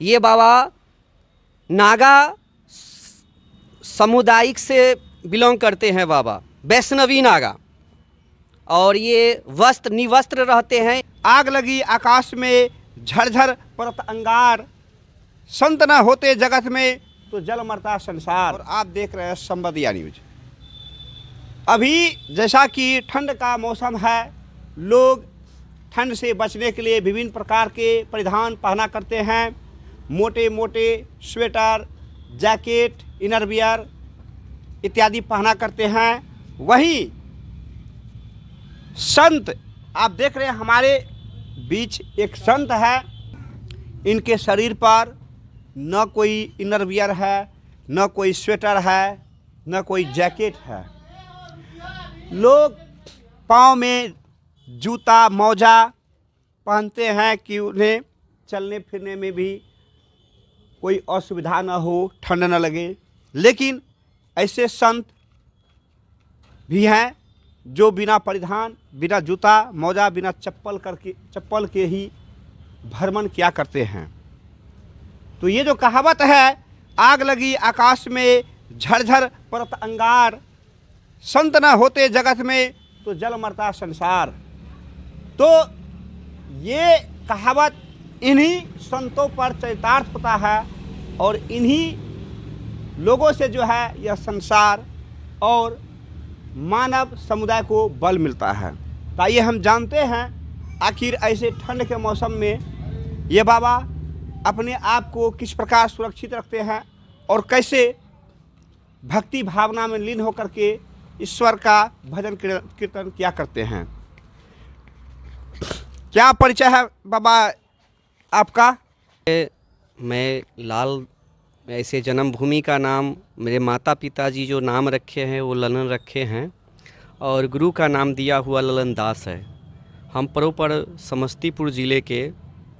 ये बाबा नागा समुदायिक से बिलोंग करते हैं बाबा, वैष्णवी नागा। और ये वस्त्र निवस्त्र रहते हैं। आग लगी आकाश में झरझर परत अंगार, संत न होते जगत में तो जल मरता संसार। और आप देख रहे हैं संवादिया न्यूज। अभी जैसा कि ठंड का मौसम है, लोग ठंड से बचने के लिए विभिन्न प्रकार के परिधान पहना करते हैं। मोटे मोटे स्वेटर, जैकेट, इनरवियर इत्यादि पहना करते हैं। वहीं संत आप देख रहे हैं हमारे बीच एक संत है। इनके शरीर पर न कोई इनरवियर है, न कोई स्वेटर है, न कोई जैकेट है। लोग पाँव में जूता मोजा पहनते हैं कि उन्हें चलने फिरने में भी कोई असुविधा न हो, ठंड न लगे। लेकिन ऐसे संत भी हैं जो बिना परिधान, बिना जूता मोजा, बिना चप्पल के ही भ्रमण किया करते हैं। तो ये जो कहावत है, आग लगी आकाश में झरझर परत अंगार, संत न होते जगत में तो जल मरता संसार। तो ये कहावत इन्हीं संतों पर चरितार्थ होता है और इन्हीं लोगों से जो है यह संसार और मानव समुदाय को बल मिलता है। तो आइए हम जानते हैं आखिर ऐसे ठंड के मौसम में ये बाबा अपने आप को किस प्रकार सुरक्षित रखते हैं और कैसे भक्ति भावना में लीन होकर के ईश्वर का भजन कीर्तन किया करते हैं। क्या परिचय है बाबा आपका? मैं लाल, ऐसे जन्मभूमि का नाम मेरे माता पिताजी जो नाम रखे हैं वो ललन रखे हैं और गुरु का नाम दिया हुआ ललन दास है। हम प्रॉपर समस्तीपुर ज़िले के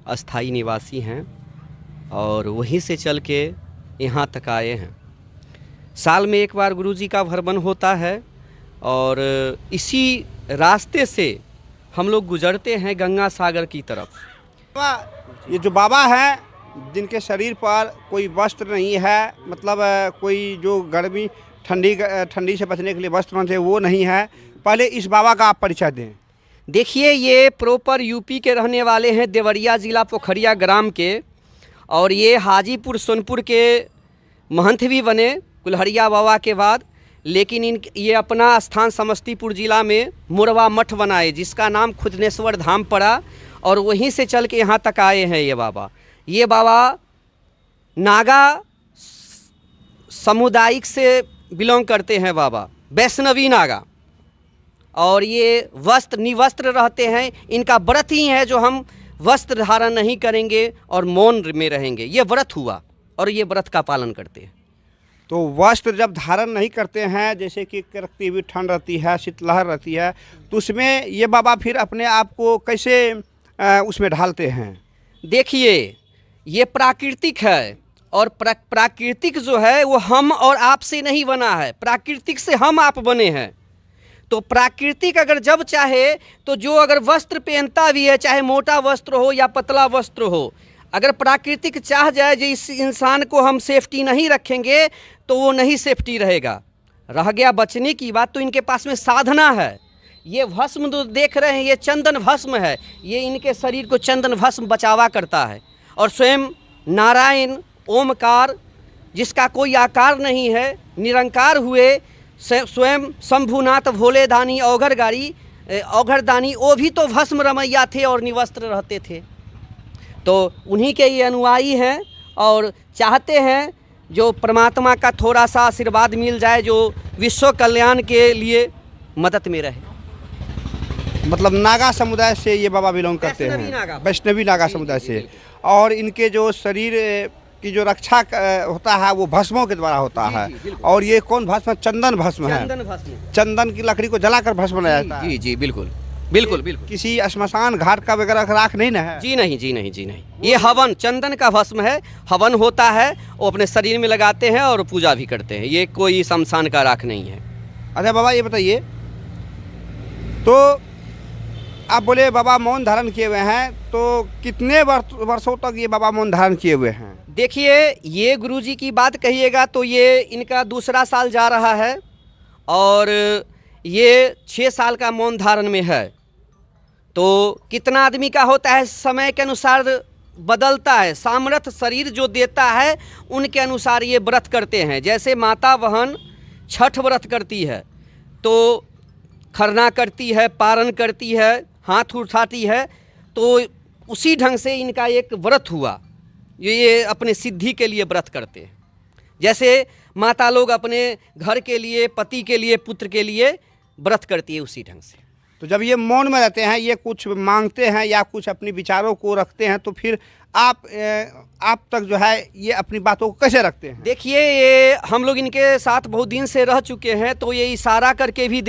अस्थाई निवासी हैं और वहीं से चल के यहाँ तक आए हैं। साल में एक बार गुरुजी का भ्रमण होता है और इसी रास्ते से हम लोग गुजरते हैं गंगा सागर की तरफ। ये जो बाबा हैं जिनके शरीर पर कोई वस्त्र नहीं है, मतलब कोई जो गर्मी ठंडी से बचने के लिए वस्त्र होते वो नहीं है, पहले इस बाबा का आप परिचय दें। देखिए, ये प्रॉपर यूपी के रहने वाले हैं, देवरिया ज़िला पोखरिया ग्राम के। और ये हाजीपुर सोनपुर के महंत भी बने कुल्हड़िया बाबा के बाद। लेकिन ये अपना स्थान समस्तीपुर ज़िला में मोरवा मठ बनाए, जिसका नाम खुदनेश्वर धाम पड़ा और वहीं से चल के यहाँ तक आए हैं ये बाबा नागा समुदायिक से बिलोंग करते हैं बाबा, वैष्णवी नागा। और ये वस्त्र निवस्त्र रहते हैं। इनका व्रत ही है जो हम वस्त्र धारण नहीं करेंगे और मौन में रहेंगे। ये व्रत हुआ और ये व्रत का पालन करते हैं। तो वस्त्र जब धारण नहीं करते हैं, जैसे कि कड़कती हुई ठंड रहती है, शीतलहर रहती है, तो उसमें ये बाबा फिर अपने आप को कैसे उसमें ढालते हैं? देखिए, ये प्राकृतिक है और प्राकृतिक जो है वो हम और आप से नहीं बना है, प्राकृतिक से हम आप बने हैं। तो प्राकृतिक अगर जब चाहे तो जो अगर वस्त्र पहनता भी है, चाहे मोटा वस्त्र हो या पतला वस्त्र हो, अगर प्राकृतिक चाह जाए जो इस इंसान को हम सेफ्टी नहीं रखेंगे तो वो नहीं सेफ्टी रहेगा। रह गया बचने की बात, तो इनके पास में साधना है। ये भस्म जो देख रहे हैं ये चंदन भस्म है, ये इनके शरीर को चंदन भस्म बचावा करता है। और स्वयं नारायण ओमकार, जिसका कोई आकार नहीं है, निरंकार हुए स्वयं शंभुनाथ भोले दानी औघरदानी, वो भी तो भस्म रमैया थे और निवस्त्र रहते थे। तो उन्हीं के ये अनुयायी हैं और चाहते हैं जो परमात्मा का थोड़ा सा आशीर्वाद मिल जाए जो विश्व कल्याण के लिए मदद में रहे। मतलब नागा समुदाय से ये बाबा बिलोंग करते हैं, वैष्णवी नागा समुदाय से। और इनके जो शरीर की जो रक्षा होता है वो भस्मों के द्वारा होता है। और ये कौन भस्म? चंदन भस्म है। चंदन की लकड़ी को जलाकर भस्म बनाया जाता है। जी जी, बिल्कुल बिल्कुल बिल्कुल। किसी श्मशान घाट का वगैरह राख नहीं ना है? जी नहीं जी नहीं जी नहीं, ये हवन, चंदन का भस्म है, हवन होता है, वो अपने शरीर में लगाते हैं और पूजा भी करते हैं। ये कोई शमशान का राख नहीं है। अच्छा बाबा, ये बताइए, तो आप बोले बाबा मौन धारण किए हुए हैं, तो कितने वर्षों तक ये बाबा मौन धारण किए हुए हैं? देखिए, ये गुरुजी की बात कहिएगा तो ये इनका दूसरा साल जा रहा है और ये 6 साल का मौन धारण में है। तो कितना आदमी का होता है, समय के अनुसार बदलता है, सामर्थ्य शरीर जो देता है उनके अनुसार ये व्रत करते हैं। जैसे माता बहन छठ व्रत करती है तो खरना करती है, पारण करती है, हाथ उठाती है, तो उसी ढंग से इनका एक व्रत हुआ। ये अपने सिद्धि के लिए व्रत करते हैं। जैसे माता लोग अपने घर के लिए, पति के लिए, पुत्र के लिए व्रत करती है, उसी ढंग से। तो जब ये मौन में रहते हैं, ये कुछ मांगते हैं या कुछ अपने विचारों को रखते हैं, तो फिर आप तक जो है ये अपनी बातों को कैसे रखते हैं? देखिए, ये हम लोग इनके साथ बहुत दिन से रह चुके हैं, तो ये इशारा करके भी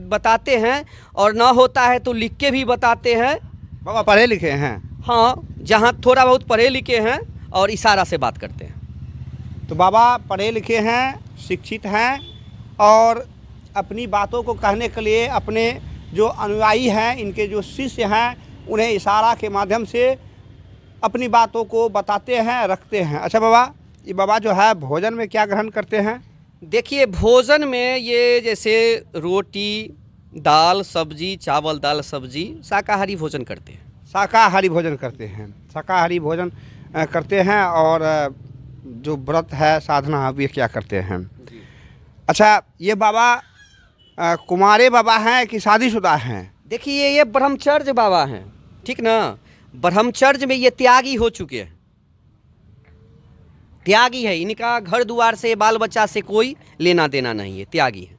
बताते हैं और ना होता है तो लिख के भी बताते हैं। बाबा पढ़े लिखे हैं? हाँ, जहाँ थोड़ा बहुत पढ़े लिखे हैं और इशारा से बात करते हैं। तो बाबा पढ़े लिखे हैं, शिक्षित हैं और अपनी बातों को कहने के लिए अपने जो अनुयायी हैं, इनके जो शिष्य हैं, उन्हें इशारा के माध्यम से अपनी बातों को बताते हैं, रखते हैं। अच्छा बाबा, ये बाबा जो है भोजन में क्या ग्रहण करते हैं? देखिए, भोजन में ये जैसे रोटी, दाल, सब्जी, चावल, दाल, सब्जी, शाकाहारी भोजन करते हैं। शाकाहारी भोजन करते हैं, शाकाहारी भोजन करते हैं। और जो व्रत है, साधना है, ये क्या करते हैं? अच्छा, ये बाबा कुमारे बाबा हैं कि शादीशुदा हैं? देखिए, ये ब्रह्मचर्य बाबा हैं, ठीक ना। ब्रह्मचर्य में ये त्यागी हो चुके हैं, त्यागी है। इनका घर द्वार से, बाल बच्चा से कोई लेना देना नहीं है, त्यागी है।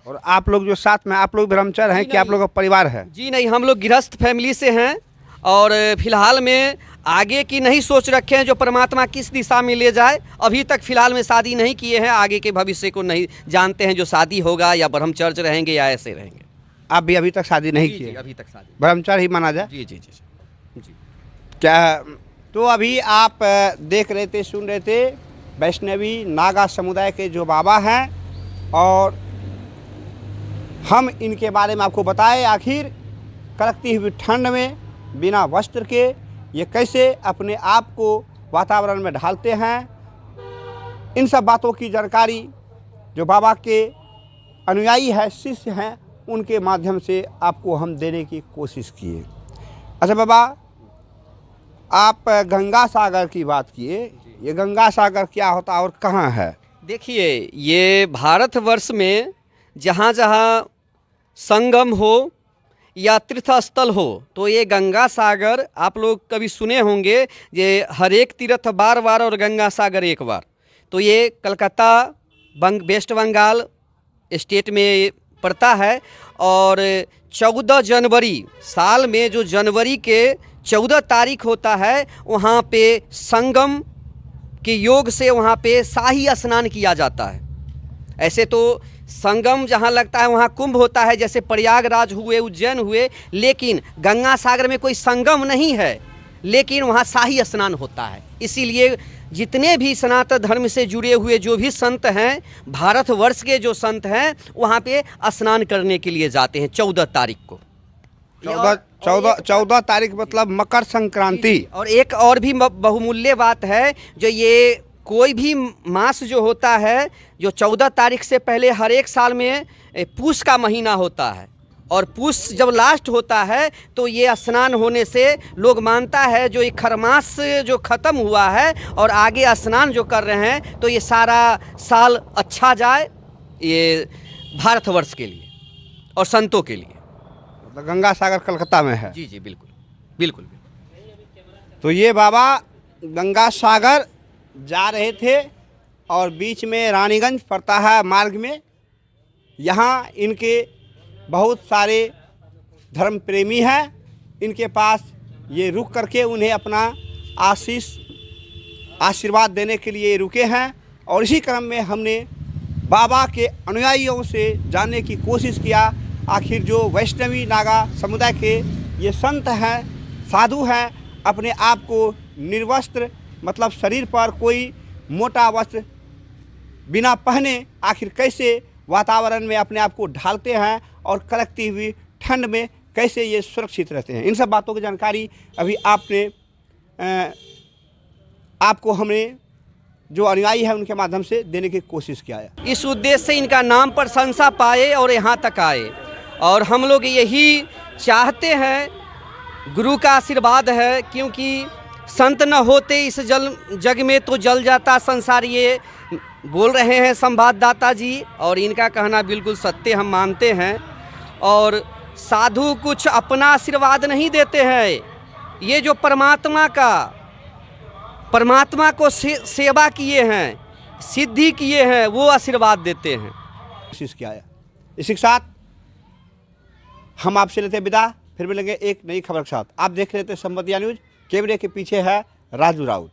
और आप लोग जो साथ में, आप लोग ब्रह्मचर्य हैं कि आप लोग का परिवार है? जी नहीं, हम लोग गृहस्थ फैमिली से हैं और फिलहाल में आगे की नहीं सोच रखे हैं, जो परमात्मा किस दिशा में ले जाए। अभी तक फिलहाल में शादी नहीं किए हैं, आगे के भविष्य को नहीं जानते हैं, जो शादी होगा या ब्रह्मचर्य रहेंगे या ऐसे रहेंगे। आप भी अभी तक शादी नहीं किए? अभी तक शादी, ब्रह्मचर्य ही माना जाए? जी जी जी जी। क्या तो अभी आप देख रहे थे, सुन रहे थे वैष्णवी नागा समुदाय के जो बाबा हैं, और हम इनके बारे में आपको बताए। आखिर कड़कती हुई ठंड में बिना वस्त्र के ये कैसे अपने आप को वातावरण में ढालते हैं, इन सब बातों की जानकारी जो बाबा के अनुयायी है, शिष्य हैं, उनके माध्यम से आपको हम देने की कोशिश किए। अच्छा बाबा, आप गंगा सागर की बात किए, ये गंगा सागर क्या होता है और कहाँ है? देखिए, ये भारतवर्ष में जहाँ जहाँ संगम हो या तीर्थ स्थल हो, तो ये गंगा सागर आप लोग कभी सुने होंगे, ये हर एक तीर्थ बार बार और गंगा सागर एक बार। तो ये कलकत्ता, वेस्ट बंगाल स्टेट में पड़ता है। और 14 जनवरी साल में, जो जनवरी के 14 तारीख होता है, वहाँ पे संगम के योग से वहाँ पे शाही स्नान किया जाता है। ऐसे तो संगम जहाँ लगता है वहाँ कुंभ होता है, जैसे प्रयागराज हुए, उज्जैन हुए, लेकिन गंगा सागर में कोई संगम नहीं है, लेकिन वहाँ शाही स्नान होता है। इसीलिए जितने भी सनातन धर्म से जुड़े हुए जो भी संत हैं, भारतवर्ष के जो संत हैं, वहाँ पे स्नान करने के लिए जाते हैं 14 तारीख को। 14 तारीख मतलब मकर संक्रांति। और एक और भी बहुमूल्य बात है, जो ये कोई भी मास जो होता है, जो 14 तारीख से पहले हर एक साल में पूस का महीना होता है, और पूस जब लास्ट होता है तो ये स्नान होने से लोग मानता है, जो ये खरमास जो ख़त्म हुआ है और आगे स्नान जो कर रहे हैं, तो ये सारा साल अच्छा जाए, ये भारतवर्ष के लिए और संतों के लिए। मतलब गंगा सागर कलकत्ता में है? जी जी, बिल्कुल बिल्कुल। तो ये बाबा गंगा सागर जा रहे थे और बीच में रानीगंज पड़ता है मार्ग में। यहाँ इनके बहुत सारे धर्म प्रेमी हैं, इनके पास ये रुक करके उन्हें अपना आशीर्वाद देने के लिए रुके हैं। और इसी क्रम में हमने बाबा के अनुयायियों से जानने की कोशिश किया, आखिर जो वैष्णवी नागा समुदाय के ये संत हैं, साधु हैं, अपने आप को निर्वस्त्र, मतलब शरीर पर कोई मोटा वस्त्र बिना पहने आखिर कैसे वातावरण में अपने आप को ढालते हैं और कड़कती हुई ठंड में कैसे ये सुरक्षित रहते हैं। इन सब बातों की जानकारी अभी आपने आपको हमने जो अनुयायी है उनके माध्यम से देने की कोशिश किया है। इस उद्देश्य से इनका नाम प्रशंसा पाए और यहाँ तक आए, और हम लोग यही चाहते हैं, गुरु का आशीर्वाद है, क्योंकि संत न होते इस जग में तो जल जाता संसार, ये बोल रहे हैं संवाददाता जी, और इनका कहना बिल्कुल सत्य हम मानते हैं। और साधु कुछ अपना आशीर्वाद नहीं देते हैं, ये जो परमात्मा को सेवा किए हैं, सिद्धि किए हैं, वो आशीर्वाद देते हैं। कोशिश किया है। इसी के साथ हम आपसे लेते हैं विदा, फिर मिलेंगे एक नई खबर के साथ। आप देख रहे थे संवादिया न्यूज, कैमरे के पीछे है राजू राउत।